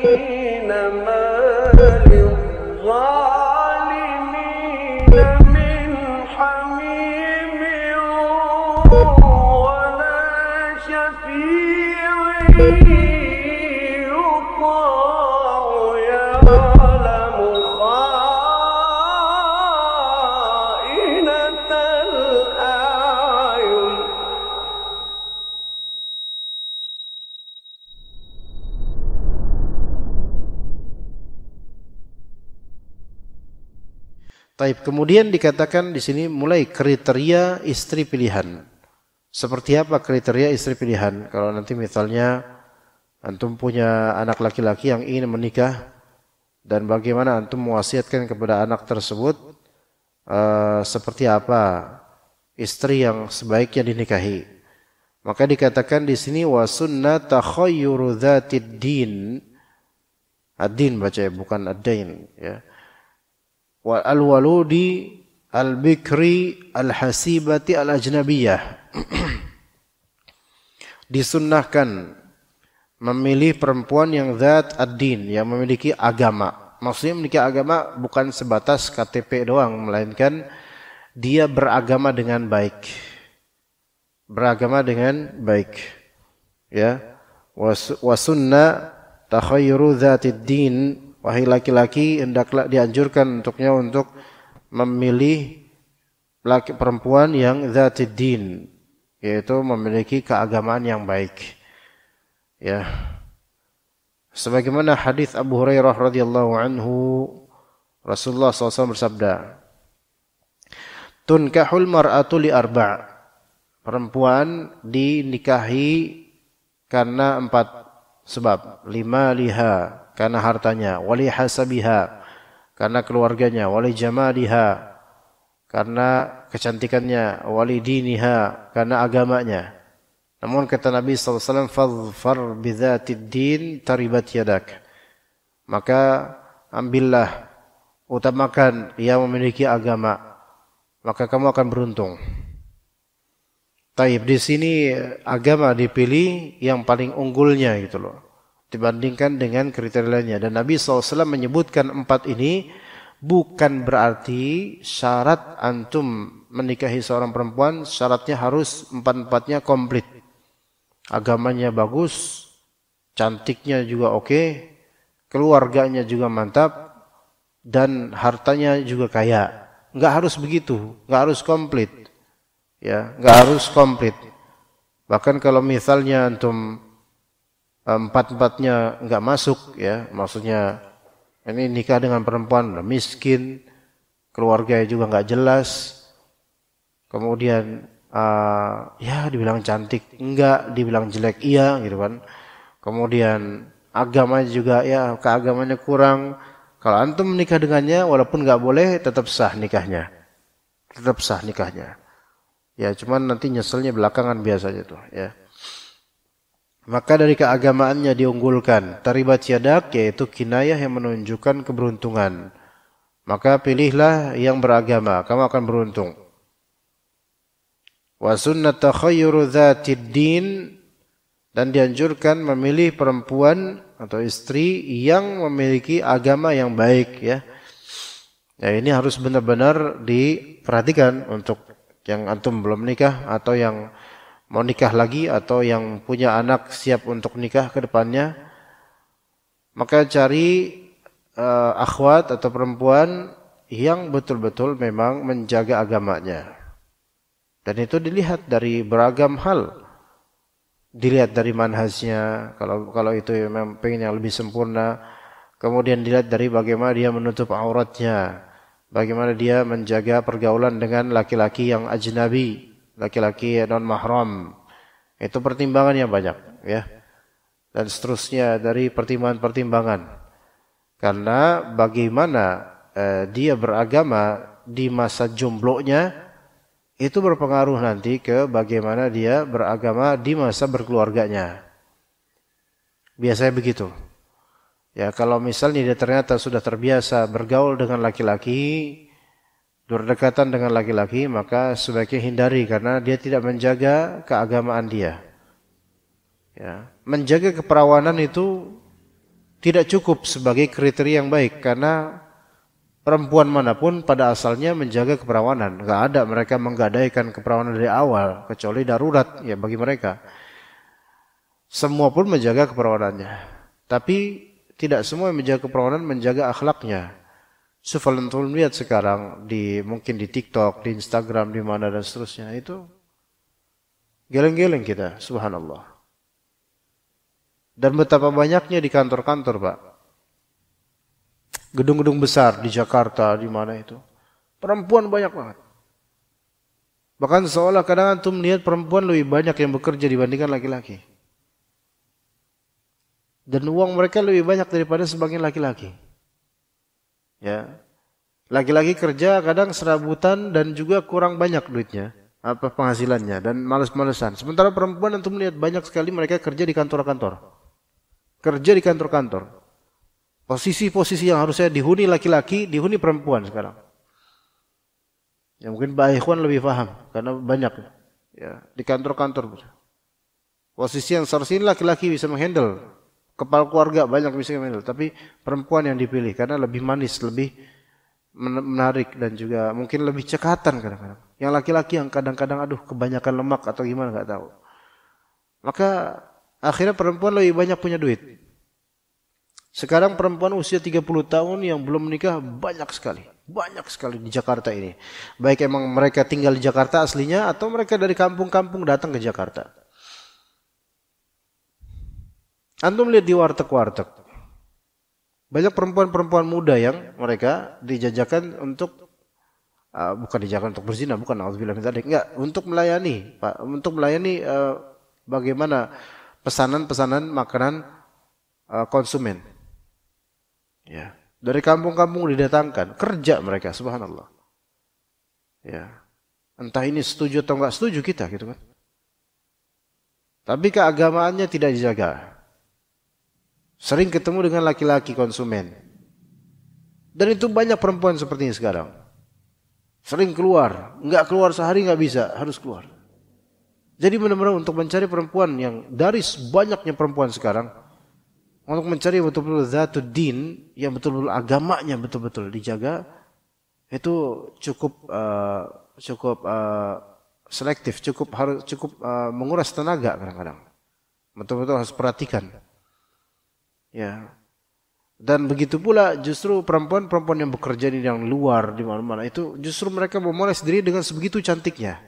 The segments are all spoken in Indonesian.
ما للظالمين من حميم ولا شفيع يطاع يعلم خائنة الأعين. Taib, kemudian dikatakan di sini mulai kriteria istri pilihan. Seperti apa kriteria istri pilihan? Kalau nanti misalnya antum punya anak laki-laki yang ingin menikah dan bagaimana antum mewasiatkan kepada anak tersebut seperti apa istri yang sebaiknya dinikahi. Maka dikatakan di sini wa sunnat takhayyuru dzatid din. Ad-din baca ya, bukan ad-dain ya. Wa al-waludi al-bikri al-hasibati al-ajnabiyah. Disunnahkan memilih perempuan yang zat ad-din, yang memiliki agama. Maksudnya memiliki agama bukan sebatas KTP doang, melainkan dia beragama dengan baik. Beragama dengan baik. Ya. Wa sunna takhayyuru dzatid din. Wahai laki-laki, hendaklah dianjurkan untuknya untuk memilih perempuan yang dzatid din, yaitu memiliki keagamaan yang baik. Ya. Sebagaimana hadis Abu Hurairah radhiyallahu anhu, Rasulullah SAW bersabda, "Tunkahul mar'atu li arba'." Perempuan dinikahi karena 4 sebab. 5 liha, karena hartanya, wali hasabiha, karena keluarganya, wali jamaliha, karena kecantikannya, wali diniha, karena agamanya. Namun kata Nabi SAW, fadfar bidzatid din taribat yadak. Maka ambillah, utamakan yang memiliki agama, maka kamu akan beruntung. Taib, di sini agama dipilih yang paling unggulnya gitu loh, dibandingkan dengan kriteria lainnya. Dan Nabi SAW menyebutkan 4 ini bukan berarti syarat antum menikahi seorang perempuan syaratnya harus 4-4-nya komplit. Agamanya bagus, cantiknya juga oke, keluarganya juga mantap, dan hartanya juga kaya. Enggak harus begitu, enggak harus komplit. Ya, enggak harus komplit. Bahkan kalau misalnya antum 4-4-nya enggak masuk ya, maksudnya ini nikah dengan perempuan miskin, keluarganya juga enggak jelas, kemudian ya dibilang cantik enggak, dibilang jelek iya gitu kan, kemudian agamanya juga ya keagamannya kurang. Kalau antum menikah dengannya walaupun enggak boleh, tetap sah nikahnya, tetap sah nikahnya. Ya cuman nanti nyeselnya belakangan biasanya tuh ya. Maka dari keagamaannya diunggulkan. Taribat yadak, yaitu kinayah yang menunjukkan keberuntungan. Maka pilihlah yang beragama, kamu akan beruntung. Wa sunnat takhayyuru dzatid din, dan dianjurkan memilih perempuan atau istri yang memiliki agama yang baik ya. Ya ini harus benar-benar diperhatikan untuk yang antum belum nikah atau yang mau nikah lagi atau yang punya anak siap untuk nikah ke depannya. Maka cari akhwat atau perempuan yang betul-betul memang menjaga agamanya. Dan itu dilihat dari beragam hal. Dilihat dari manhajnya, kalau itu memang pengen yang lebih sempurna. Kemudian dilihat dari bagaimana dia menutup auratnya, bagaimana dia menjaga pergaulan dengan laki-laki yang ajnabi, laki-laki non mahram. Itu pertimbangannya banyak ya. Dan seterusnya dari pertimbangan-pertimbangan. Karena bagaimana dia beragama di masa jomblonya itu berpengaruh nanti ke bagaimana dia beragama di masa berkeluarganya. Biasanya begitu. Ya, kalau misalnya dia ternyata sudah terbiasa bergaul dengan laki-laki, berdekatan dengan laki-laki, maka sebaiknya hindari karena dia tidak menjaga keagamaan dia. Ya, menjaga keperawanan itu tidak cukup sebagai kriteria yang baik, karena perempuan manapun pada asalnya menjaga keperawanan. Nggak ada mereka menggadaikan keperawanan dari awal, kecuali darurat ya bagi mereka. Semua pun menjaga keperawanannya, tapi tidak semua yang menjaga keperawanan menjaga akhlaknya. Kalau antum lihat sekarang mungkin di TikTok, di Instagram, di mana dan seterusnya, itu geleng-geleng kita, subhanallah. Dan betapa banyaknya di kantor-kantor, Pak. Gedung-gedung besar di Jakarta, di mana itu. Perempuan banyak banget. Bahkan seolah kadang antum melihat perempuan lebih banyak yang bekerja dibandingkan laki-laki. Dan uang mereka lebih banyak daripada sebagian laki-laki. Ya. Laki-laki kerja kadang serabutan dan juga kurang banyak duitnya, penghasilannya, dan malas-malesan. Sementara perempuan antum melihat banyak sekali mereka kerja di kantor-kantor. Kerja di kantor-kantor. Posisi-posisi yang harusnya dihuni laki-laki, dihuni perempuan sekarang. Ya mungkin Pak Ikhwan lebih paham karena banyak ya di kantor-kantor. Posisi yang seharusnya laki-laki bisa menghandle, kepala keluarga banyak bisa menghandle, tapi perempuan yang dipilih karena lebih manis, lebih menarik dan juga mungkin lebih cekatan kadang-kadang. Yang laki-laki yang kadang-kadang aduh kebanyakan lemak atau gimana nggak tahu. Maka akhirnya perempuan lebih banyak punya duit. Sekarang perempuan usia 30 tahun yang belum menikah banyak sekali. Banyak sekali di Jakarta ini. Baik emang mereka tinggal di Jakarta aslinya atau mereka dari kampung-kampung datang ke Jakarta. Antum lihat di warteg-warteg. Banyak perempuan-perempuan muda yang mereka dijajakan untuk bukan dijajakan untuk berzina, bukan auzubillah min dzalik, enggak, untuk melayani, Pak, untuk melayani bagaimana pesanan-pesanan makanan konsumen. Ya, dari kampung-kampung didatangkan, kerja mereka, subhanallah. Ya. Entah ini setuju atau enggak setuju kita gitu kan. Tapi keagamaannya tidak dijaga. Sering ketemu dengan laki-laki konsumen. Dan itu banyak perempuan seperti ini sekarang. Sering keluar, enggak keluar sehari enggak bisa, harus keluar. Jadi benar-benar untuk mencari perempuan yang dari banyaknya perempuan sekarang, untuk mencari betul-betul zatud din, yang betul-betul agamanya betul-betul dijaga, itu cukup selektif, cukup menguras tenaga kadang-kadang. Betul-betul harus perhatikan. Ya. Dan begitu pula justru perempuan-perempuan yang bekerja di yang luar di mana-mana itu justru mereka memoles diri dengan sebegitu cantiknya.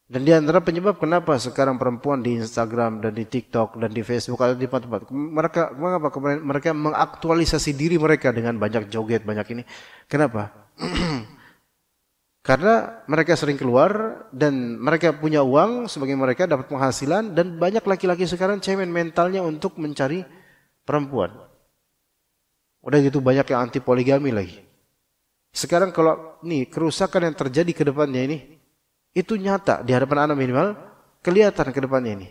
Dan di antara penyebab kenapa sekarang perempuan di Instagram dan di TikTok dan di Facebook atau di tempat-tempat mereka mengaktualisasi diri mereka dengan banyak joget, banyak ini. Kenapa? Karena mereka sering keluar dan mereka punya uang, sebagian mereka dapat penghasilan, dan banyak laki-laki sekarang cemen mentalnya untuk mencari perempuan. Udah gitu banyak yang anti poligami lagi. Sekarang kalau nih kerusakan yang terjadi ke depannya ini, itu nyata di hadapan anak minimal, kelihatan ke depannya ini.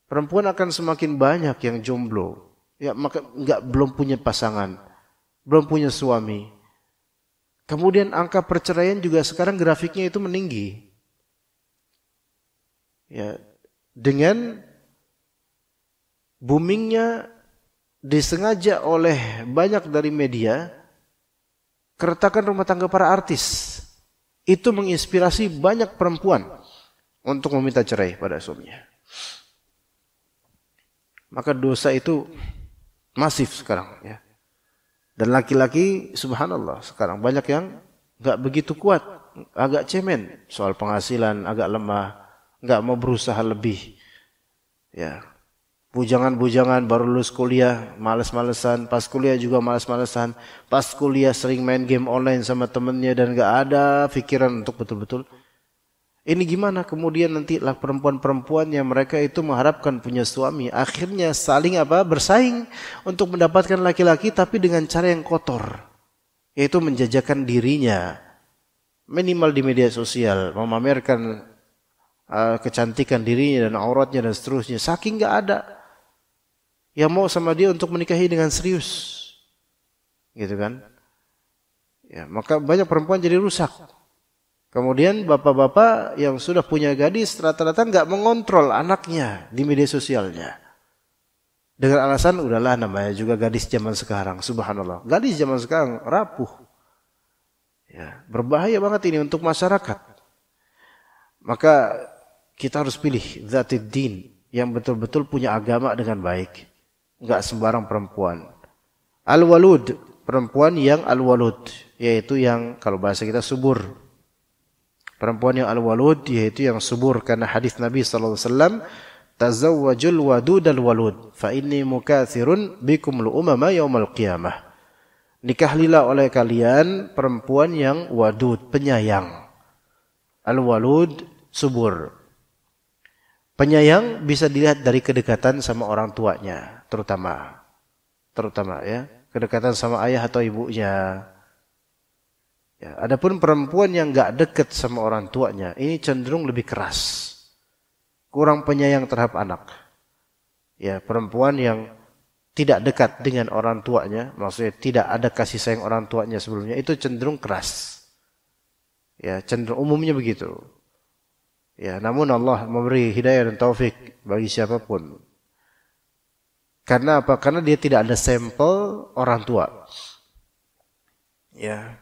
Perempuan akan semakin banyak yang jomblo, ya maka belum punya pasangan, belum punya suami. Kemudian angka perceraian juga sekarang grafiknya itu meninggi. Ya, dengan boomingnya disengaja oleh banyak dari media keretakan rumah tangga para artis. Itu menginspirasi banyak perempuan untuk meminta cerai pada suaminya. Maka dosa itu masif sekarang ya. Dan laki-laki subhanallah sekarang banyak yang enggak begitu kuat, agak cemen soal penghasilan, agak lemah, enggak mau berusaha lebih. Ya. Bujangan-bujangan baru lulus kuliah, malas-malesan, pas kuliah juga malas-malesan, pas kuliah sering main game online sama temennya dan enggak ada pikiran untuk betul-betul. Ini gimana kemudian nanti lah perempuan-perempuan yang mereka itu mengharapkan punya suami, akhirnya saling bersaing untuk mendapatkan laki-laki tapi dengan cara yang kotor, yaitu menjajakan dirinya, minimal di media sosial, memamerkan kecantikan dirinya dan auratnya dan seterusnya. Saking nggak ada yang mau sama dia untuk menikahi dengan serius, gitu kan? Ya, maka banyak perempuan jadi rusak. Kemudian bapak-bapak yang sudah punya gadis rata-rata nggak mengontrol anaknya di media sosialnya. Dengan alasan udahlah namanya juga gadis zaman sekarang, subhanallah. Gadis zaman sekarang rapuh. Ya, berbahaya banget ini untuk masyarakat. Maka kita harus pilih zatid din yang betul-betul punya agama dengan baik. Enggak sembarang perempuan. Al-walud, perempuan yang al-walud, yaitu yang kalau bahasa kita subur. Perempuan yang al-walud yaitu yang subur karena hadis Nabi sallallahu alaihi wasallam, tazawwajul wadudal walud fa inni mukatsirun bikum al-umama yaumal qiyamah. Nikahlilah oleh kalian perempuan yang wadud, penyayang. Al-walud, subur. Penyayang bisa dilihat dari kedekatan sama orang tuanya, terutama ya, kedekatan sama ayah atau ibunya. Ya, adapun perempuan yang enggak dekat sama orang tuanya, ini cenderung lebih keras. Kurang penyayang terhadap anak. Ya, perempuan yang tidak dekat dengan orang tuanya, maksudnya tidak ada kasih sayang orang tuanya sebelumnya, itu cenderung keras. Ya, cenderung umumnya begitu. Ya, namun Allah memberi hidayah dan taufik bagi siapapun. Karena apa? Karena dia tidak ada sampel orang tua. Ya.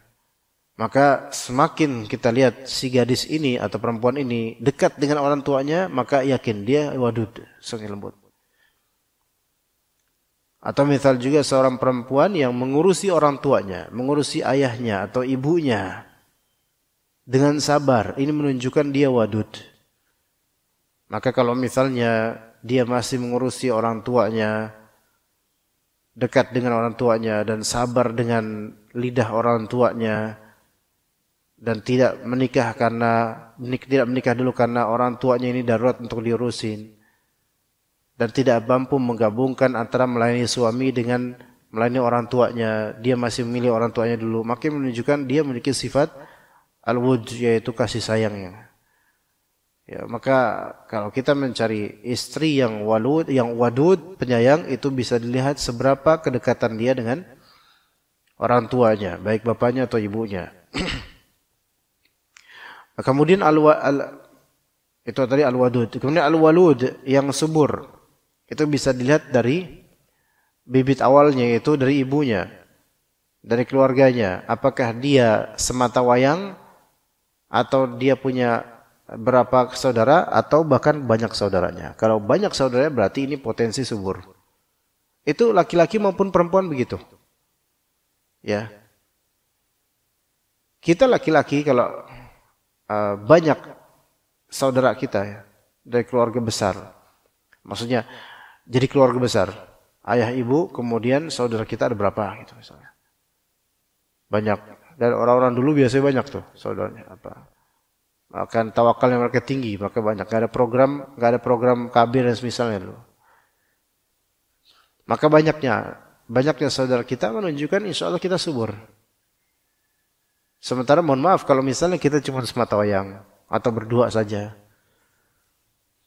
Maka semakin kita lihat si gadis ini atau perempuan ini dekat dengan orang tuanya, maka yakin dia wadud, sungai lembut. Atau misal juga seorang perempuan yang mengurusi orang tuanya, mengurusi ayahnya atau ibunya dengan sabar, ini menunjukkan dia wadud. Maka kalau misalnya dia masih mengurusi orang tuanya, dekat dengan orang tuanya dan sabar dengan lidah orang tuanya, dan tidak menikah dulu karena orang tuanya ini darurat untuk diurusin, dan tidak mampu menggabungkan antara melayani suami dengan melayani orang tuanya, dia masih memilih orang tuanya dulu, maka menunjukkan dia memiliki sifat al-wud, yaitu kasih sayangnya. Ya, maka kalau kita mencari istri yang wadud, penyayang, itu bisa dilihat seberapa kedekatan dia dengan orang tuanya, baik bapaknya atau ibunya. Kemudian itu tadi al-wadud. Kemudian al-walud yang subur. Itu bisa dilihat dari bibit awalnya, yaitu dari ibunya, dari keluarganya. Apakah dia semata wayang atau dia punya berapa saudara atau bahkan banyak saudaranya. Kalau banyak saudaranya berarti ini potensi subur. Itu laki-laki maupun perempuan begitu. Ya. Kita laki-laki kalau banyak saudara kita ya, dari keluarga besar. Maksudnya jadi keluarga besar, ayah ibu, kemudian saudara kita ada berapa gitu misalnya. Banyak. Dan orang-orang dulu biasanya banyak tuh saudaranya apa. Akan tawakalnya mereka tinggi, maka banyak. Gak ada program KB dan semisalnya dulu. Maka banyaknya saudara kita menunjukkan insya Allah kita subur. Sementara mohon maaf kalau misalnya kita cuma semata wayang atau berdua saja,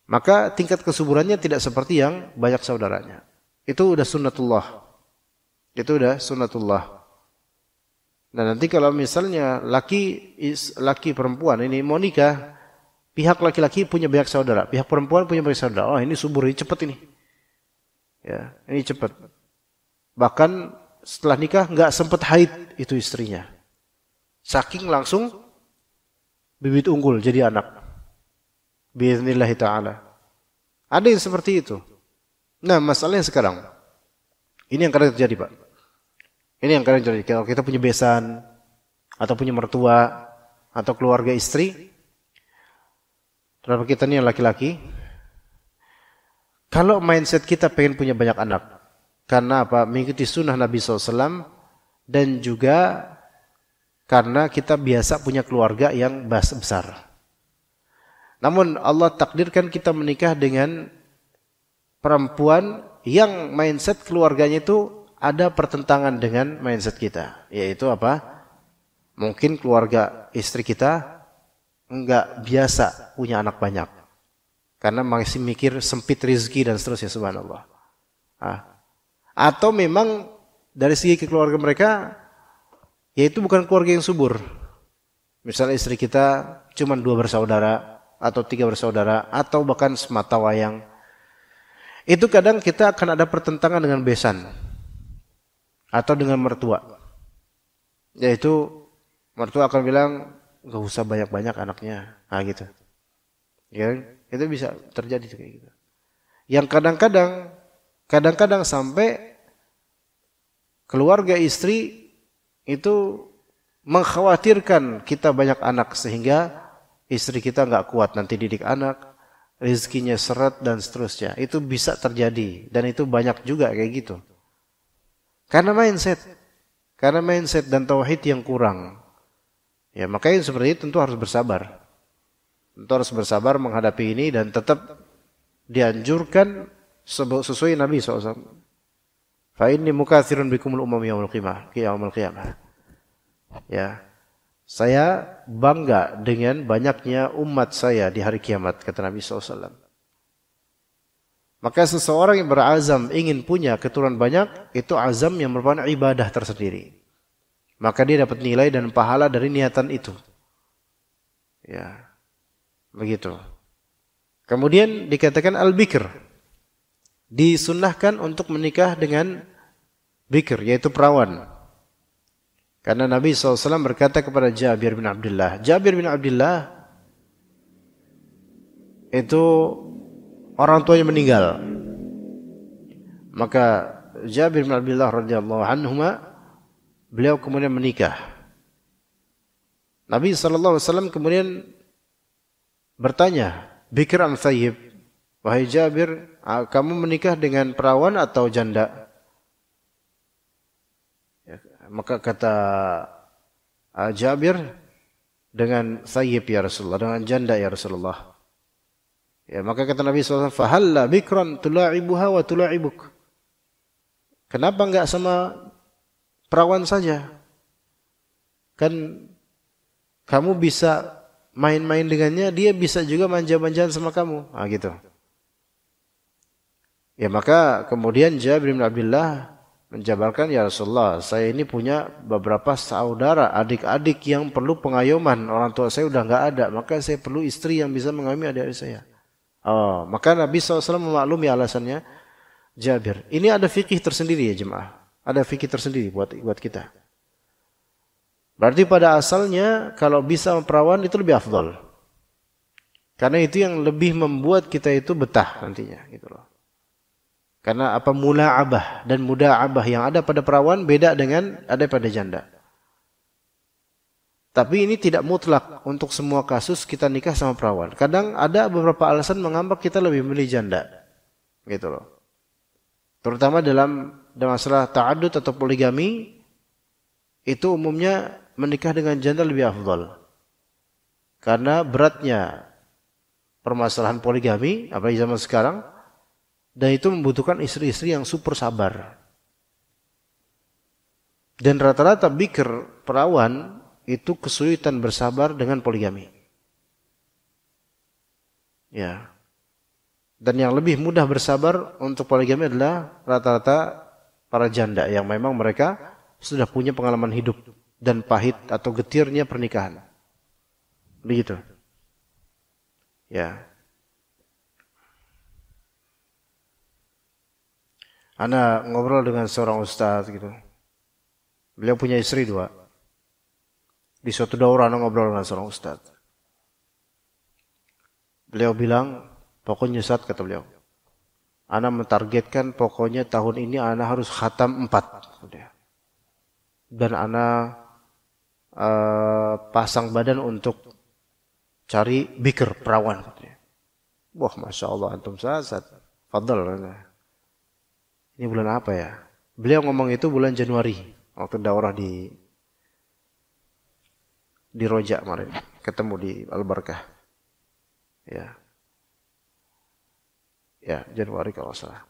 maka tingkat kesuburannya tidak seperti yang banyak saudaranya. Itu udah sunnatullah. Dan nanti kalau misalnya laki perempuan ini mau nikah, pihak laki-laki punya banyak saudara, pihak perempuan punya banyak saudara. Oh, ini subur, ini cepat ini. Ya, ini cepat. Bahkan setelah nikah nggak sempat haid itu istrinya. Saking langsung bibit unggul jadi anak. Biiznillah ta'ala. Ada yang seperti itu. Nah, masalahnya sekarang, ini yang kadang terjadi, Pak. Ini yang kadang terjadi. Kalau kita punya besan, atau punya mertua, atau keluarga istri, terhadap kita ini yang laki-laki, kalau mindset kita pengen punya banyak anak, karena apa? Mengikuti sunnah Nabi SAW, dan juga karena kita biasa punya keluarga yang besar. Namun Allah takdirkan kita menikah dengan perempuan yang mindset keluarganya itu ada pertentangan dengan mindset kita. Yaitu apa? Mungkin keluarga istri kita enggak biasa punya anak banyak. Karena masih mikir sempit rezeki dan seterusnya, subhanallah. Atau memang dari segi keluarga mereka, yaitu bukan keluarga yang subur. Misalnya istri kita cuma 2 bersaudara atau 3 bersaudara atau bahkan semata wayang. Itu kadang kita akan ada pertentangan dengan besan atau dengan mertua. Yaitu mertua akan bilang, gak usah banyak-banyak anaknya. Nah gitu. Ya, itu bisa terjadi kayak gitu. Yang kadang-kadang sampai keluarga istri itu mengkhawatirkan kita banyak anak sehingga istri kita nggak kuat nanti didik anak, rezekinya seret dan seterusnya. Itu bisa terjadi dan itu banyak juga kayak gitu. Karena mindset dan tauhid yang kurang. Ya, makanya seperti itu tentu harus bersabar. Tentu harus bersabar menghadapi ini dan tetap dianjurkan sesuai Nabi SAW. Fa inni mukatsirun bikumul umam yaumil qiyamah. Ya. Saya bangga dengan banyaknya umat saya di hari kiamat, kata Nabi SAW. Maka seseorang yang berazam ingin punya keturunan banyak, itu azam yang merupakan ibadah tersendiri. Maka dia dapat nilai dan pahala dari niatan itu. Ya. Begitu. Kemudian dikatakan al-bikr. Disunnahkan untuk menikah dengan bikr, yaitu perawan. Karena Nabi SAW berkata kepada Jabir bin Abdullah. Jabir bin Abdullah itu orang tuanya meninggal. Maka Jabir bin Abdullah radhiyallahu anhuma, beliau kemudian menikah. Nabi SAW kemudian bertanya, bikr am thayyib? Wahai Jabir, kamu menikah dengan perawan atau janda? Ya, maka kata Jabir, dengan thayyib ya Rasulullah, dengan janda ya Rasulullah. Ya, maka kata Nabi SAW, fahalla bikran tula'ibuha wa tula'ibuk. Kenapa enggak sama perawan saja? Kan kamu bisa main-main dengannya, dia bisa juga manja-manjaan sama kamu. Ah gitu. Ya maka kemudian Jabir bin Abdullah menjabarkan, ya Rasulullah, saya ini punya beberapa saudara, adik-adik yang perlu pengayoman. Orang tua saya udah enggak ada, maka saya perlu istri yang bisa mengayomi adik-adik saya. Oh, maka Nabi SAW memaklumi alasannya Jabir. Ini ada fikih tersendiri ya jemaah. Ada fikih tersendiri buat kita. Berarti pada asalnya kalau bisa memperawan itu lebih afdal. Karena itu yang lebih membuat kita itu betah nantinya gitu loh. Karena apa, mula'abah dan muda'abah yang ada pada perawan beda dengan ada pada janda. Tapi ini tidak mutlak untuk semua kasus kita nikah sama perawan. Kadang ada beberapa alasan mengapa kita lebih memilih janda. Gitu loh. Terutama dalam masalah ta'adud atau poligami, itu umumnya menikah dengan janda lebih afdal. Karena beratnya permasalahan poligami, apalagi zaman sekarang, dan itu membutuhkan istri-istri yang super sabar. Dan rata-rata bikir perawan itu kesulitan bersabar dengan poligami. Ya. Dan yang lebih mudah bersabar untuk poligami adalah rata-rata para janda yang memang mereka sudah punya pengalaman hidup dan pahit atau getirnya pernikahan. Begitu. Ya. Ana ngobrol dengan seorang ustaz gitu. Beliau punya istri 2. Di suatu daurah ana ngobrol dengan seorang ustaz. Beliau bilang, pokoknya Ustaz, kata beliau, ana mentargetkan pokoknya tahun ini ana harus khatam 4. Dan ana pasang badan untuk cari bikir perawan. Wah, Masya Allah, antum Ustaz. Fadal. Ini bulan apa ya? Beliau ngomong itu bulan Januari. Waktu daurah di Roja kemarin. Ketemu di Al-Barkah. Ya, Januari kalau salah.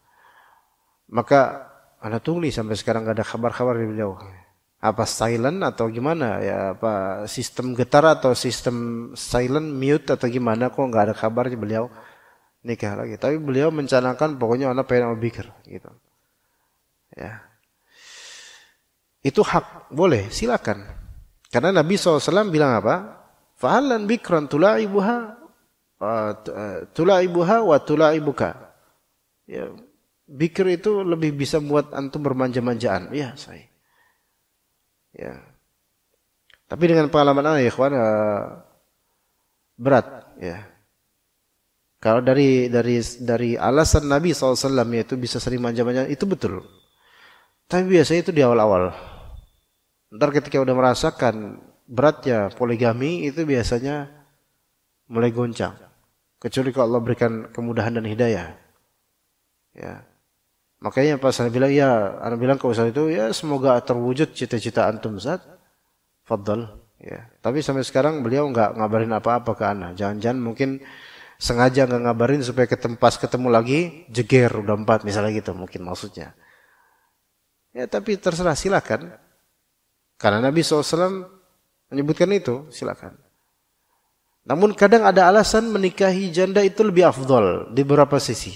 Maka ana tunggu sampai sekarang gak ada kabar-kabar dari beliau. Apa silent atau gimana? Ya, apa sistem getar atau sistem silent mute atau gimana? Kok gak ada kabarnya beliau nikah lagi. Tapi beliau mencanangkan pokoknya ana pengen bikir gitu. Ya. Itu hak, boleh, silakan. Karena Nabi SAW bilang apa? Fa'alan bikran tula'ibuha wa tula'ibuka. Ya, Bikir itu lebih bisa buat antum bermanja-manjaan. Iya, saya. Ya. Tapi dengan pengalaman anak ya, ikhwan, berat, ya. Kalau dari alasan Nabi SAW yaitu bisa sering manja-manjaan, itu betul. Tapi biasanya itu di awal-awal. Ntar ketika udah merasakan beratnya poligami, itu biasanya mulai goncang. Kecuali kalau Allah berikan kemudahan dan hidayah. Ya. Makanya pas Anda bilang ke Ustaz itu, ya semoga terwujud cita-cita antum Ustaz. Fadhal. Ya. Tapi sampai sekarang beliau nggak ngabarin apa-apa ke Ana. Jangan-jangan mungkin sengaja nggak ngabarin supaya pas ketemu lagi jeger udah 4 misalnya gitu mungkin maksudnya. Ya tapi terserah, silakan. Karena Nabi SAW menyebutkan itu, silakan. Namun kadang ada alasan menikahi janda itu lebih afdol di beberapa sisi.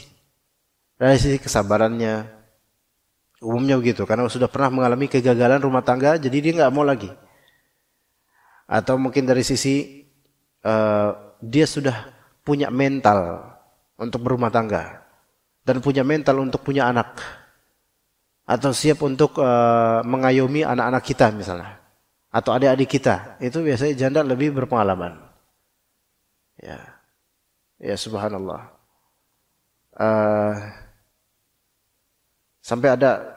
Dari sisi kesabarannya, umumnya begitu, karena sudah pernah mengalami kegagalan rumah tangga, jadi dia nggak mau lagi. Atau mungkin dari sisi dia sudah punya mental untuk berumah tangga dan punya mental untuk punya anak, atau siap untuk mengayomi anak-anak kita misalnya, atau adik-adik kita. Itu biasanya janda lebih berpengalaman. Ya subhanallah. Sampai ada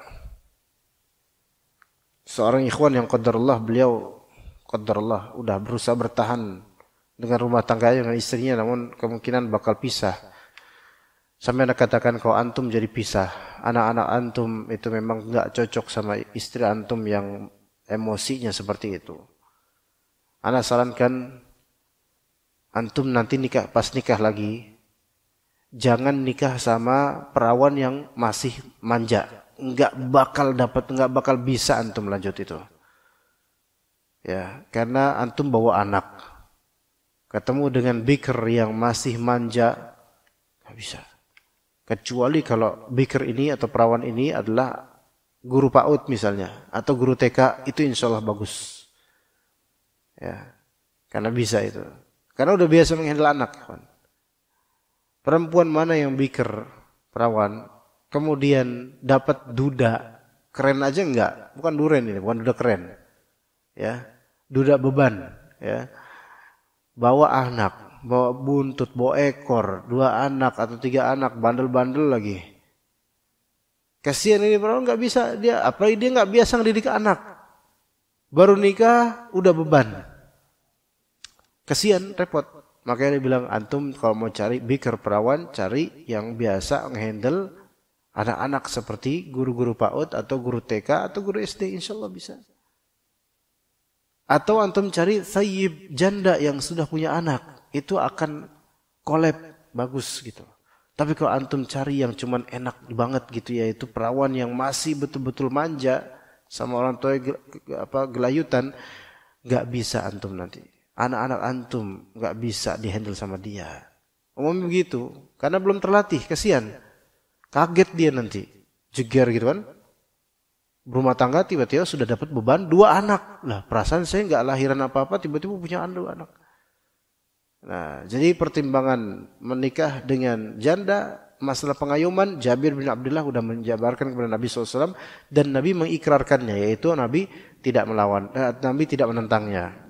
seorang ikhwan yang qadarullah, beliau qadarullah udah berusaha bertahan dengan rumah tangganya dengan istrinya, namun kemungkinan bakal pisah. Sampai Anda katakan kalau antum jadi pisah, anak-anak antum itu memang enggak cocok sama istri antum yang emosinya seperti itu. Ana sarankan antum nanti pas nikah lagi, jangan nikah sama perawan yang masih manja. Enggak bakal bisa antum lanjut itu. Ya, karena antum bawa anak. Ketemu dengan bikir yang masih manja, enggak bisa. Kecuali kalau bikir ini atau perawan ini adalah guru PAUD misalnya, atau guru TK, itu insya Allah bagus. Ya, karena bisa itu. Karena udah biasa menghandle anak, kawan. Perempuan mana yang bikir, perawan, kemudian dapat duda, keren aja enggak? Bukan duren ini, bukan duda keren. Ya, duda beban, ya. Bawa anak, bawa buntut, bawa ekor, 2 anak atau 3 anak, bandel-bandel lagi. Kasihan ini perawan enggak bisa dia, apalagi dia enggak biasa ngedidik anak. Baru nikah udah beban. Kasihan, repot. Makanya dia bilang, antum kalau mau cari bikir perawan, cari yang biasa ngehandle anak-anak seperti guru-guru PAUD atau guru TK atau guru SD, insya Allah bisa. Atau antum cari thayyib janda yang sudah punya anak, itu akan collab bagus gitu. Tapi kalau antum cari yang cuman enak banget gitu, yaitu perawan yang masih betul-betul manja sama orang tua gelayutan, nggak bisa antum nanti. Anak-anak antum nggak bisa dihandle sama dia. Umumnya begitu, karena belum terlatih, kasihan. Kaget dia nanti, jeger gitu kan. Berumah tangga tiba-tiba sudah dapat beban 2 anak. Lah, perasaan saya nggak lahiran apa-apa, tiba-tiba punya 2 anak. Nah, jadi pertimbangan menikah dengan janda, masalah pengayoman, Jabir bin Abdullah sudah menjabarkan kepada Nabi SAW, dan Nabi mengikrarkannya, yaitu Nabi tidak Nabi tidak menentangnya.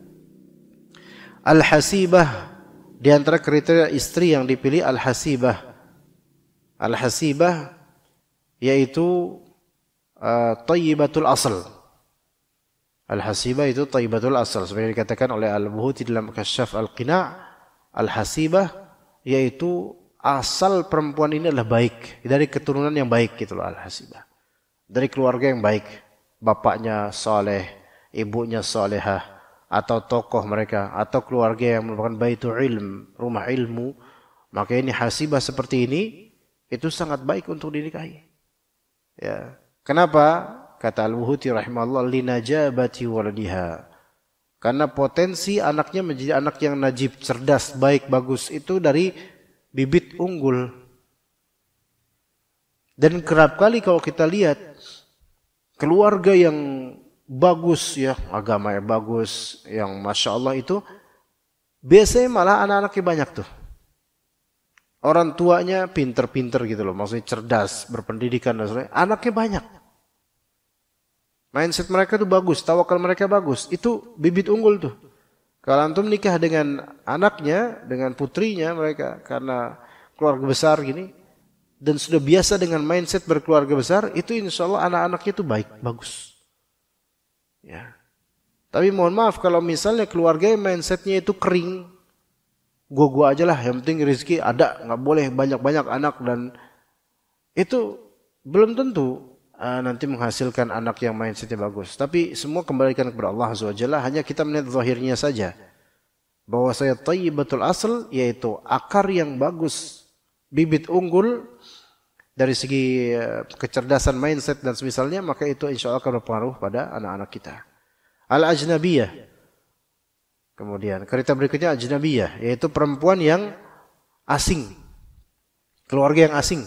Al-hasibah, di antara kriteria istri yang dipilih al-hasibah. Al-hasibah yaitu thayyibatul asal. Al-hasibah itu thayyibatul asal, seperti dikatakan oleh Al-Buhuti dalam Kasyaf Al-Qina'. Al-hasibah yaitu asal perempuan ini adalah baik, dari keturunan yang baik gitu loh, al-hasibah. Dari keluarga yang baik, bapaknya saleh, ibunya salehah, atau tokoh mereka, atau keluarga yang merupakan baitul ilm, rumah ilmu, maka ini hasibah seperti ini itu sangat baik untuk dinikahi. Ya. Kenapa? Kata Al-Buhuti rahimahullah, linajabati waladiha. Karena potensi anaknya menjadi anak yang najib, cerdas, baik, bagus itu dari bibit unggul. Dan kerap kali kalau kita lihat keluarga yang bagus ya, agama yang bagus, yang masya Allah itu biasanya malah anak-anaknya banyak tuh. Orang tuanya pinter-pinter gitu loh, maksudnya cerdas, berpendidikan dan sebagainya. Anaknya banyak. Mindset mereka tuh bagus, tawakal mereka bagus. Itu bibit unggul tuh. Kalau antum nikah dengan anaknya, dengan putrinya mereka karena keluarga besar gini dan sudah biasa dengan mindset berkeluarga besar, itu insya Allah anak-anaknya itu baik, bagus. Ya. Tapi mohon maaf kalau misalnya keluarga mindsetnya itu kering, gua aja lah, yang penting rezeki ada, nggak boleh banyak-banyak anak dan itu belum tentu nanti menghasilkan anak yang mindsetnya bagus. Tapi semua kembalikan kepada Allah Azza wa Jalla, hanya kita melihat zahirnya saja. Bahwa saya thayyibatul asl, yaitu akar yang bagus, bibit unggul dari segi kecerdasan mindset dan semisalnya, maka itu insya Allah akan berpengaruh pada anak-anak kita. Al-ajnabiyah. Kemudian kriteria berikutnya ajnabiyah, yaitu perempuan yang asing. Keluarga yang asing.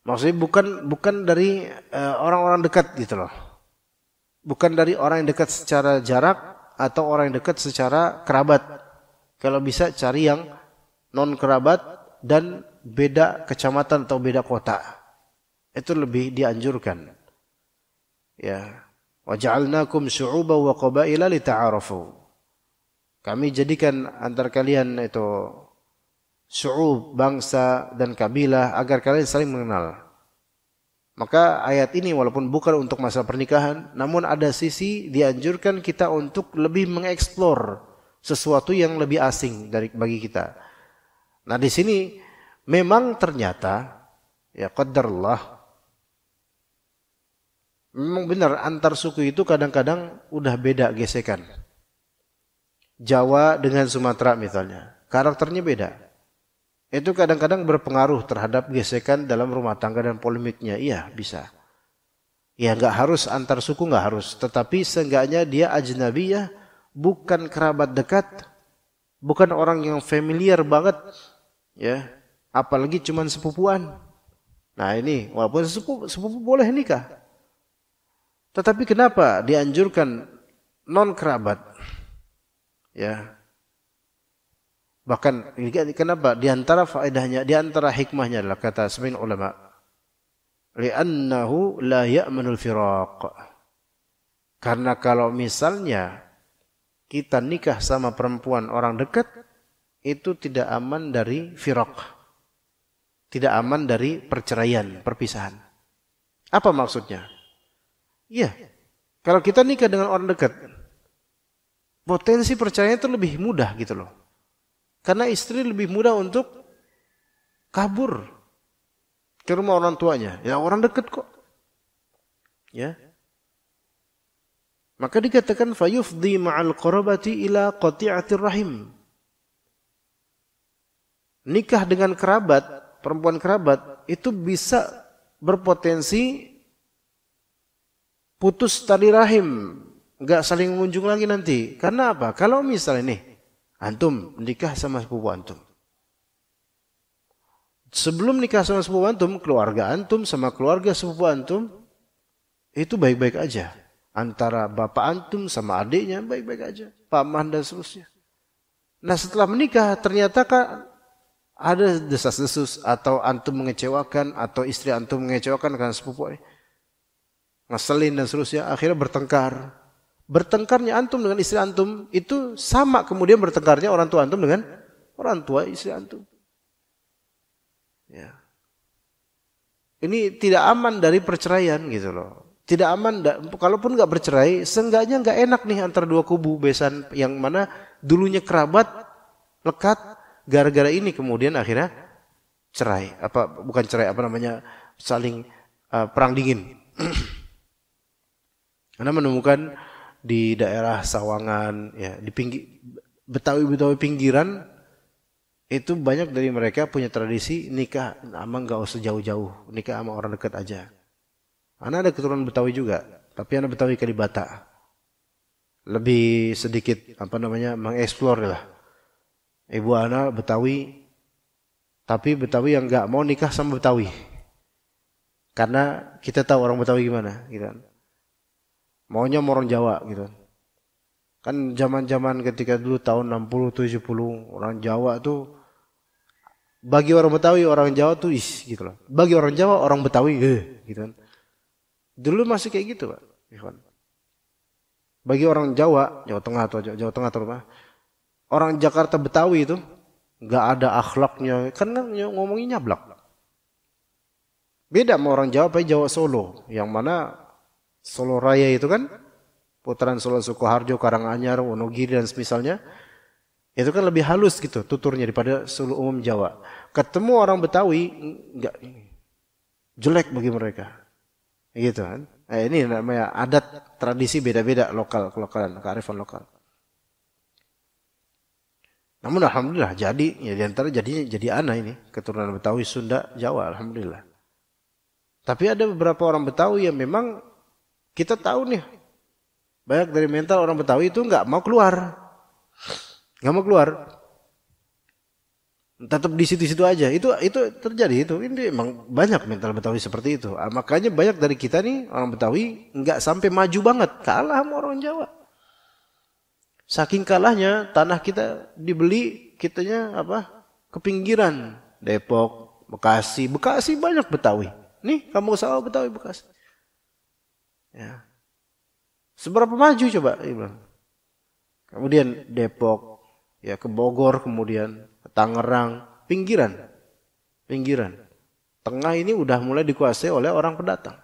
Maksudnya bukan dari orang-orang dekat gitu loh. Bukan dari orang yang dekat secara jarak atau orang yang dekat secara kerabat. Kalau bisa cari yang non kerabat dan beda kecamatan atau beda kota. Itu lebih dianjurkan. Ya. Waja'alnakum syu'uban wa qabaila lita'arafu. Kami jadikan antar kalian itu syu'ub, bangsa dan kabilah agar kalian saling mengenal. Maka ayat ini walaupun bukan untuk masa pernikahan, namun ada sisi dianjurkan kita untuk lebih mengeksplor sesuatu yang lebih asing bagi kita. Nah di sini memang ternyata ya qadarullah, memang benar antar suku itu kadang-kadang udah beda gesekan. Jawa dengan Sumatera misalnya, karakternya beda. Itu kadang-kadang berpengaruh terhadap gesekan dalam rumah tangga dan polemiknya. Iya, bisa. Ya, nggak harus antar suku, nggak harus. Tetapi seenggaknya dia ajnabiyah, bukan kerabat dekat, bukan orang yang familiar banget, ya. Apalagi cuman sepupuan. Nah ini, walaupun sepupu boleh nikah. Tetapi kenapa dianjurkan non kerabat? Ya. Bahkan kenapa? Di antara faedahnya, di antara hikmahnya adalah kata sebagian ulama, li'annahu la ya'manul firaq. Karena kalau misalnya kita nikah sama perempuan orang dekat, itu tidak aman dari firaq. Tidak aman dari perceraian, perpisahan. Apa maksudnya? Iya. Kalau kita nikah dengan orang dekat, potensi perceraian itu lebih mudah gitu loh. Karena istri lebih mudah untuk kabur ke rumah orang tuanya. Ya orang dekat kok. Ya. Maka dikatakan fayufdi ma'al qarabati ila qati'atir rahim. Nikah dengan kerabat, perempuan kerabat itu bisa berpotensi putus tali rahim, enggak saling mengunjung lagi nanti. Karena apa? Kalau misalnya nih antum nikah sama sepupu antum. Sebelum nikah sama sepupu antum, keluarga antum sama keluarga sepupu antum itu baik-baik aja. Antara bapak antum sama adiknya baik-baik aja. Paman dan seterusnya. Nah setelah menikah ternyata kan ada desas-desus atau antum mengecewakan atau istri antum mengecewakan karena sepupu ngeselin dan seterusnya. Akhirnya bertengkar. Bertengkarnya antum dengan istri antum itu sama kemudian bertengkarnya orang tua antum dengan orang tua istri antum. Ya. Ini tidak aman dari perceraian gitu loh. Tidak aman, kalaupun nggak bercerai, seenggaknya nggak enak nih antara dua kubu besan yang mana dulunya kerabat lekat, gara-gara ini kemudian akhirnya cerai. Bukan cerai, saling perang dingin. Karena menemukan di daerah Sawangan, ya di Betawi pinggiran itu banyak dari mereka punya tradisi nikah sama nggak usah jauh-jauh, nikah sama orang dekat aja. Anak ada keturunan Betawi juga, tapi anak Betawi Kalibata lebih sedikit mengeksplor lah. Ibu anak Betawi, tapi Betawi yang nggak mau nikah sama Betawi, karena kita tahu orang Betawi gimana, gitu. Maunya orang Jawa gitu. Kan zaman-zaman ketika dulu tahun 60 70 orang Jawa tuh Bagi orang Betawi, orang Jawa tuh gitu loh. Bagi orang Jawa, orang Betawi gitu kan. Dulu masih kayak gitu, Pak. Bagi orang Jawa, Jawa Tengah atau Jawa Tengah terutama, orang Jakarta Betawi itu nggak ada akhlaknya, karena ngomongnya nyablak. Beda sama orang Jawa, Jawa Solo, yang mana Solo Raya itu kan putaran Solo Sukoharjo, Karanganyar, Wonogiri dan semisalnya, itu kan lebih halus gitu tuturnya daripada Solo umum Jawa. Ketemu orang Betawi nggak jelek bagi mereka, gitu kan? Ini namanya adat tradisi beda-beda lokal, kelokalan, kearifan lokal. Namun alhamdulillah jadi ya diantara jadi anak ini keturunan Betawi, Sunda, Jawa, alhamdulillah. Tapi ada beberapa orang Betawi yang memang kita tahu nih banyak dari mental orang Betawi itu nggak mau keluar, tetap di situ-situ aja. Itu terjadi itu. Ini emang banyak mental Betawi seperti itu. Makanya banyak dari kita nih orang Betawi nggak sampai maju banget, kalah sama orang Jawa. Saking kalahnya tanah kita dibeli, kitanya ke pinggiran, Depok, Bekasi banyak Betawi. Nih kamu sawah Betawi Bekasi. Ya. Seberapa maju coba? Kemudian Depok, ya ke Bogor, kemudian Tangerang, pinggiran. Tengah ini udah mulai dikuasai oleh orang pendatang.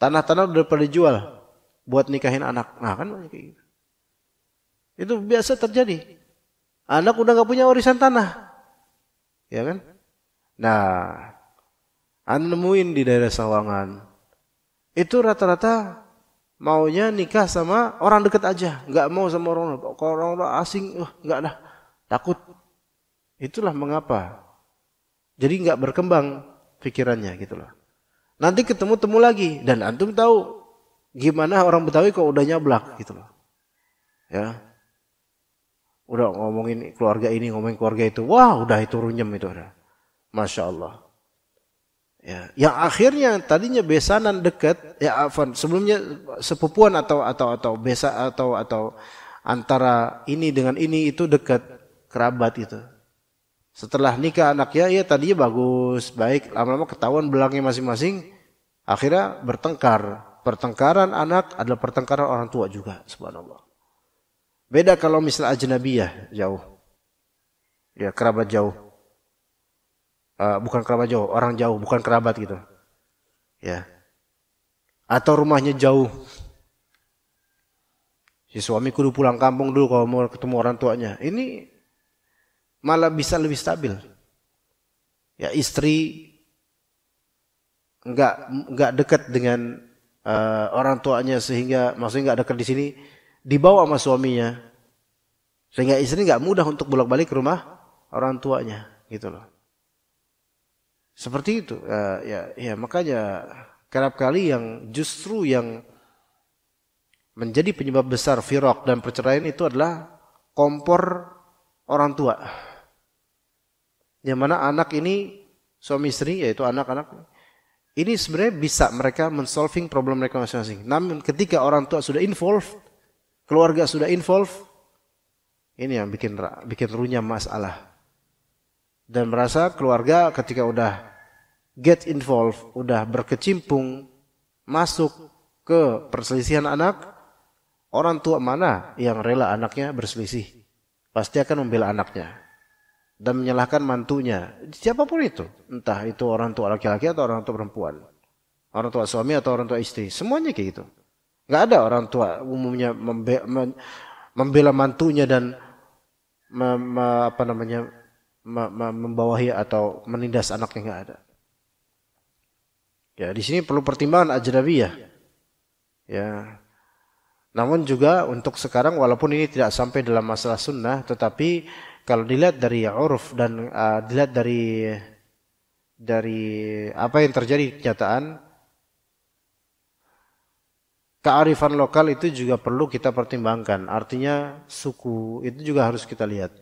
Tanah-tanah udah pada dijual buat nikahin anak. Nah kan banyak kayak gitu. Itu biasa terjadi. Anak udah gak punya warisan tanah. Ya kan? Nah, Anda nemuin di daerah Sawangan. Itu rata-rata maunya nikah sama orang dekat aja. Gak mau sama orang asing. Gak dah. Takut. Itulah mengapa. Jadi nggak berkembang pikirannya gitu loh. Nanti ketemu-temu lagi dan antum tahu gimana orang Betawi kok udah nyablak gitu loh. Ya. Udah ngomongin keluarga ini, ngomongin keluarga itu. Wah, udah itu runyem itu udah. Masya Allah. Ya, yang akhirnya tadinya besanan dekat, ya afan, sebelumnya sepupuan atau besa atau antara ini dengan ini itu dekat. Kerabat itu. Setelah nikah anaknya, ya tadinya bagus, baik, lama-lama ketahuan belangnya masing-masing, akhirnya bertengkar. Pertengkaran anak adalah pertengkaran orang tua juga, subhanallah. Beda kalau misalnya ajnabiyah, jauh. Ya, kerabat jauh. Bukan kerabat jauh, orang jauh, bukan kerabat gitu. Ya. Atau rumahnya jauh. Si suami kudu pulang kampung dulu kalau mau ketemu orang tuanya. Ini malah bisa lebih stabil. Ya istri enggak dekat dengan orang tuanya sehingga maksudnya enggak dekat di sini, dibawa sama suaminya. Sehingga istri enggak mudah untuk bolak-balik ke rumah orang tuanya, gitu loh. Seperti itu. Ya makanya kerap kali yang justru yang menjadi penyebab besar firaq dan perceraian itu adalah kompor orang tua. Yang mana anak ini suami istri yaitu anak-anak ini sebenarnya bisa mereka men-solving problem mereka masing-masing. Namun ketika orang tua sudah involved, keluarga sudah involved, ini yang bikin runyam masalah. Dan merasa keluarga ketika udah get involved, udah berkecimpung masuk ke perselisihan anak, orang tua mana yang rela anaknya berselisih? Pasti akan membela anaknya dan menyalahkan mantunya, siapapun itu, entah itu orang tua laki-laki atau orang tua perempuan, orang tua suami atau orang tua istri, semuanya kayak gitu. Nggak ada orang tua umumnya membela mantunya dan membawahi atau menindas anaknya, nggak ada. Ya di sini perlu pertimbangan ajnabiyah. Ya. Namun juga untuk sekarang walaupun ini tidak sampai dalam masalah sunnah, tetapi kalau dilihat dari uruf dan dilihat dari apa yang terjadi kenyataan, kearifan lokal itu juga perlu kita pertimbangkan. Artinya suku itu juga harus kita lihat.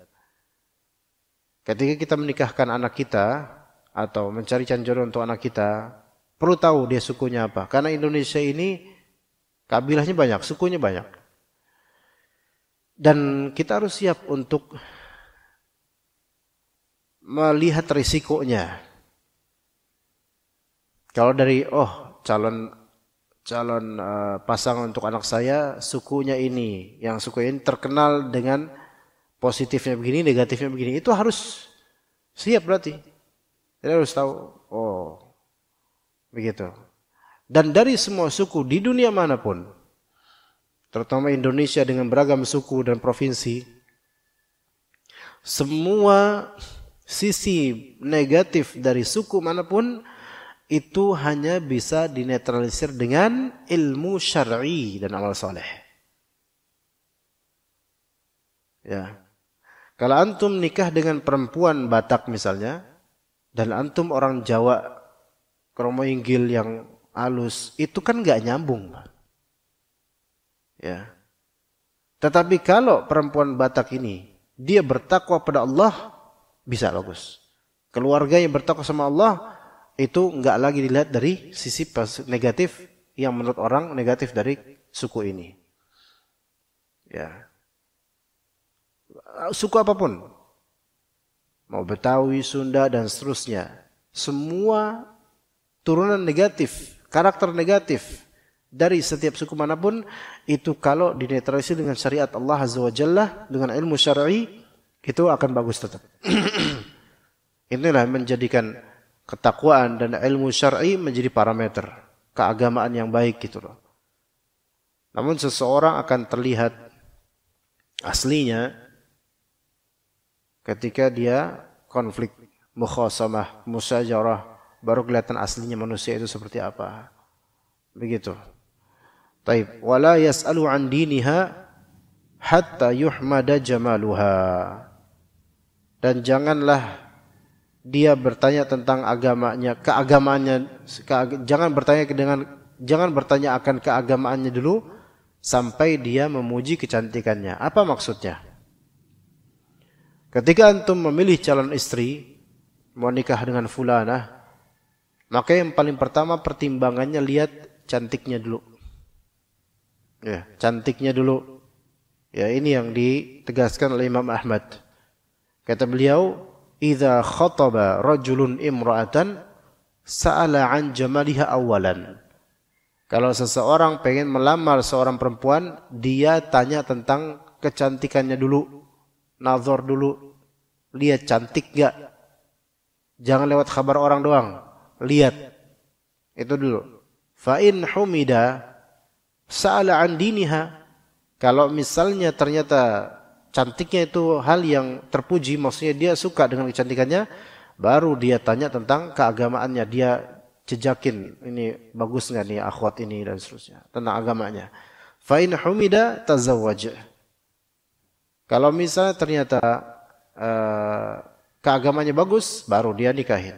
Ketika kita menikahkan anak kita atau mencari jodoh untuk anak kita, perlu tahu dia sukunya apa. Karena Indonesia ini kabilahnya banyak, sukunya banyak. Dan kita harus siap untuk melihat risikonya. Kalau dari calon pasangan untuk anak saya sukunya ini, yang suku ini terkenal dengan positifnya begini, negatifnya begini, itu harus siap berarti. Jadi harus tahu, begitu. Dan dari semua suku di dunia manapun, terutama Indonesia dengan beragam suku dan provinsi, semua sisi negatif dari suku manapun itu hanya bisa dinetralisir dengan ilmu syar'i dan amal soleh. Ya. Kalau antum nikah dengan perempuan Batak misalnya, dan antum orang Jawa, kromo inggil yang halus, itu kan nggak nyambung. Ya. Tetapi kalau perempuan Batak ini, dia bertakwa pada Allah, bisa bagus. Keluarga yang bertakwa sama Allah, itu nggak lagi dilihat dari sisi negatif yang menurut orang negatif dari suku ini. Ya. Suku apapun, mau Betawi, Sunda dan seterusnya, semua turunan negatif, karakter negatif dari setiap suku manapun itu kalau dinetralisir dengan syariat Allah Azza wa Jalla, dengan ilmu syar'i, itu akan bagus tetap. Inilah menjadikan ketakwaan dan ilmu syar'i menjadi parameter keagamaan yang baik gitu loh. Namun seseorang akan terlihat aslinya ketika dia konflik, mukhasamah, musyajarah, baru kelihatan aslinya manusia itu seperti apa. Begitu. Taib, wala yas'alu an diniha hatta yuhmada jamaluha. Dan janganlah dia bertanya tentang agamanya, keagamaannya, jangan bertanya akan keagamaannya dulu sampai dia memuji kecantikannya. Apa maksudnya? Ketika antum memilih calon istri, mau nikah dengan fulanah, maka yang paling pertama pertimbangannya lihat cantiknya dulu. Ya, cantiknya dulu. Ya, ini yang ditegaskan oleh Imam Ahmad. Kata beliau, "Idza khataba rajulun imra'atan sa'ala 'an jamaliha awalan." Kalau seseorang pengen melamar seorang perempuan, dia tanya tentang kecantikannya dulu. Nazar dulu. Lihat cantik enggak? Jangan lewat kabar orang doang. Lihat. Itu dulu. Fa in humida sa'ala 'an diniha. Kalau misalnya ternyata cantiknya itu hal yang terpuji, maksudnya dia suka dengan kecantikannya, baru dia tanya tentang keagamaannya, dia jejakin ini bagus nggak nih akhwat ini dan seterusnya tentang agamanya. Fa in humida tazawwaj. Kalau misalnya ternyata keagamanya bagus, baru dia nikahin.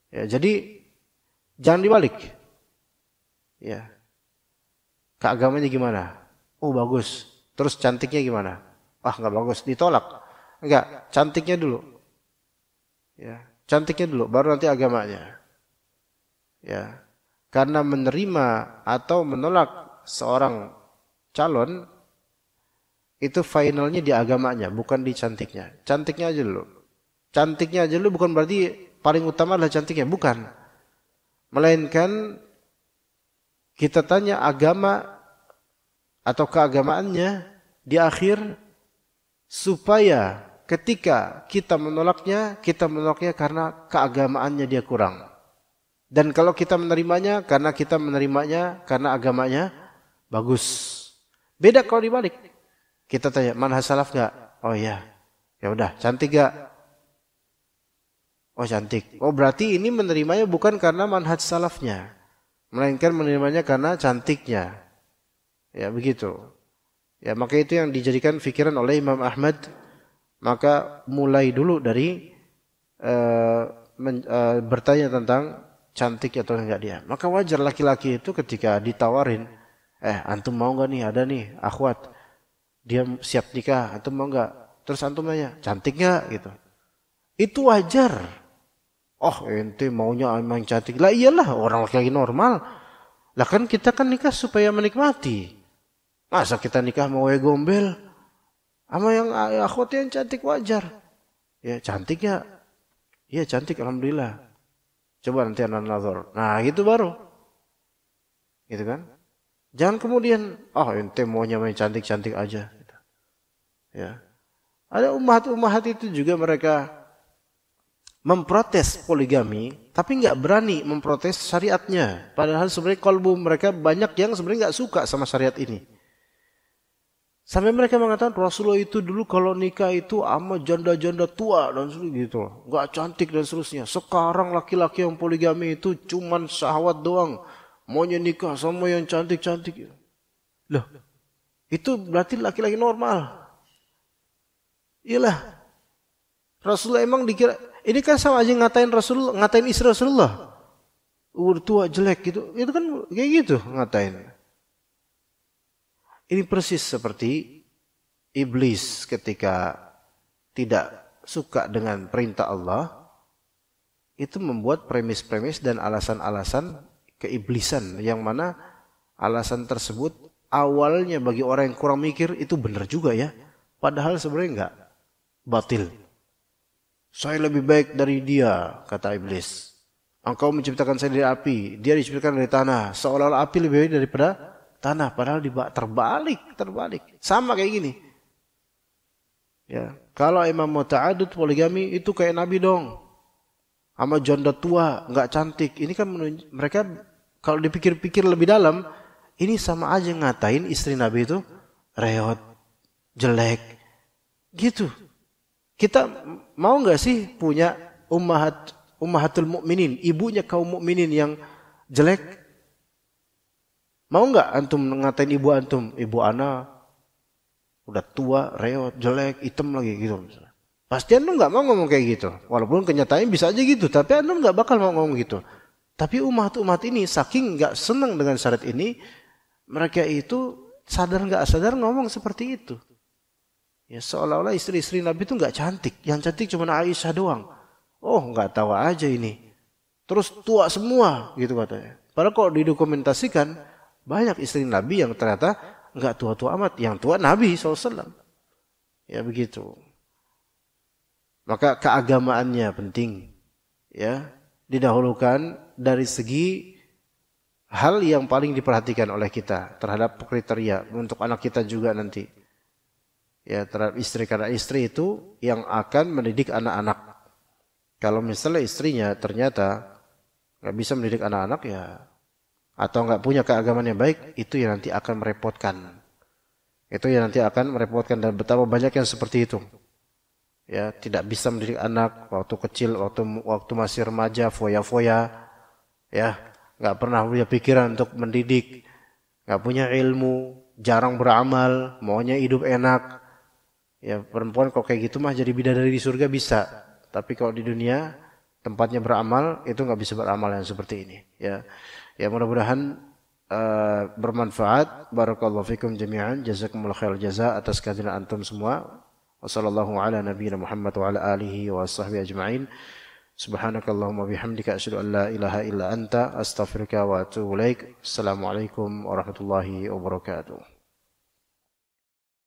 Ya, jadi jangan dibalik. Ya. Keagamanya gimana? Oh bagus. Terus cantiknya gimana? Nggak bagus, ditolak. Enggak, cantiknya dulu. Ya, cantiknya dulu, baru nanti agamanya. Ya, karena menerima atau menolak seorang calon itu finalnya di agamanya, bukan di cantiknya. Cantiknya aja dulu. Cantiknya aja dulu bukan berarti paling utama adalah cantiknya, bukan. Melainkan kita tanya agama atau keagamaannya di akhir, supaya ketika kita menolaknya karena keagamaannya dia kurang. Dan kalau kita menerimanya karena agamanya bagus. Beda kalau dibalik. Kita tanya, manhaj salaf enggak? Oh iya. Ya udah, cantik enggak? Oh cantik. Oh berarti ini menerimanya bukan karena manhaj salafnya, melainkan menerimanya karena cantiknya. Ya begitu. Ya maka itu yang dijadikan fikiran oleh Imam Ahmad. Maka mulai dulu dari bertanya tentang cantik atau enggak dia. Maka wajar laki-laki itu ketika ditawarin, antum mau enggak nih, ada nih akhwat, dia siap nikah, antum mau enggak? Terus antum nanya, cantik enggak gitu. Itu wajar. Oh ente maunya emang cantik. Lah iyalah, orang laki-laki normal. Lah kan kita kan nikah supaya menikmati. Masa kita nikah mau gombel? Sama yang akhwat yang cantik wajar. Ya cantik ya. Iya cantik alhamdulillah. Coba nanti anak nazar. Nah gitu baru. Gitu kan. Jangan kemudian, ente maunya main cantik-cantik aja. Ya. Ada umat-umat itu juga mereka memprotes poligami, tapi nggak berani memprotes syariatnya. Padahal sebenarnya kalbu mereka banyak yang sebenarnya nggak suka sama syariat ini. Sampai mereka mengatakan Rasulullah itu dulu kalau nikah itu sama janda-janda tua dan seterusnya gitu, nggak cantik dan seterusnya. Sekarang laki-laki yang poligami itu cuman syahwat doang, maunya nikah sama yang cantik-cantik. Loh, itu berarti laki-laki normal. Iyalah, Rasulullah emang dikira ini kan sama aja ngatain Rasulullah, ngatain istri Rasulullah. Tua jelek gitu, itu kan kayak gitu ngatain. Ini persis seperti iblis ketika tidak suka dengan perintah Allah, itu membuat premis-premis dan alasan-alasan keiblisan yang mana alasan tersebut awalnya bagi orang yang kurang mikir itu benar juga ya, padahal sebenarnya enggak, batil. Saya lebih baik dari dia, kata iblis. Engkau menciptakan saya dari api, dia diciptakan dari tanah, seolah-olah api lebih baik daripada tanah, padahal terbalik. Sama kayak gini. Ya, kalau imam mau ta'adud poligami itu kayak Nabi dong. Sama janda tua, nggak cantik. Ini kan mereka kalau dipikir-pikir lebih dalam, ini sama aja ngatain istri Nabi itu reot, jelek. Gitu. Kita mau nggak sih punya ummahatul mukminin, ibunya kaum mukminin yang jelek? Mau nggak antum ngatain ibu antum? Ibu ana udah tua, reot, jelek, hitam lagi gitu. Pasti antum nggak mau ngomong kayak gitu. Walaupun kenyataannya bisa aja gitu, tapi antum nggak bakal mau ngomong gitu. Tapi umat ini saking nggak senang dengan syariat ini, mereka itu sadar nggak sadar ngomong seperti itu. Ya seolah-olah istri-istri Nabi itu nggak cantik, yang cantik cuma Aisyah doang. Oh nggak tahu aja ini. Terus tua semua gitu katanya. Padahal kalau didokumentasikan banyak istri Nabi yang ternyata nggak tua-tua amat, yang tua Nabi SAW. Ya begitu. Maka keagamaannya penting, ya didahulukan dari segi hal yang paling diperhatikan oleh kita terhadap kriteria untuk anak kita juga nanti. Ya terhadap istri, karena istri itu yang akan mendidik anak-anak. Kalau misalnya istrinya ternyata nggak bisa mendidik anak-anak ya, atau nggak punya keagamaan yang baik, itu yang nanti akan merepotkan. Itu yang nanti akan merepotkan, dan betapa banyak yang seperti itu. Ya, tidak bisa mendidik anak waktu kecil, waktu masih remaja, foya-foya. Ya, nggak pernah punya pikiran untuk mendidik, nggak punya ilmu, jarang beramal, maunya hidup enak. Ya, perempuan kok kayak gitu mah jadi bidadari di surga bisa. Tapi kalau di dunia tempatnya beramal, itu nggak bisa beramal yang seperti ini. Ya. Ya mudah-mudahan bermanfaat. Barakallahu fikum jami'an. Jazakumullah khair jaza atas kehadiran antum semua. Wassallallahu ala nabiyina Muhammad wa ala alihi wa sahbihi ajma'in. Subhanakallahumma bihamdika asyhadu an la ilaha illa anta astaghfiruka wa atubu ilaik. Assalamualaikum warahmatullahi wabarakatuh.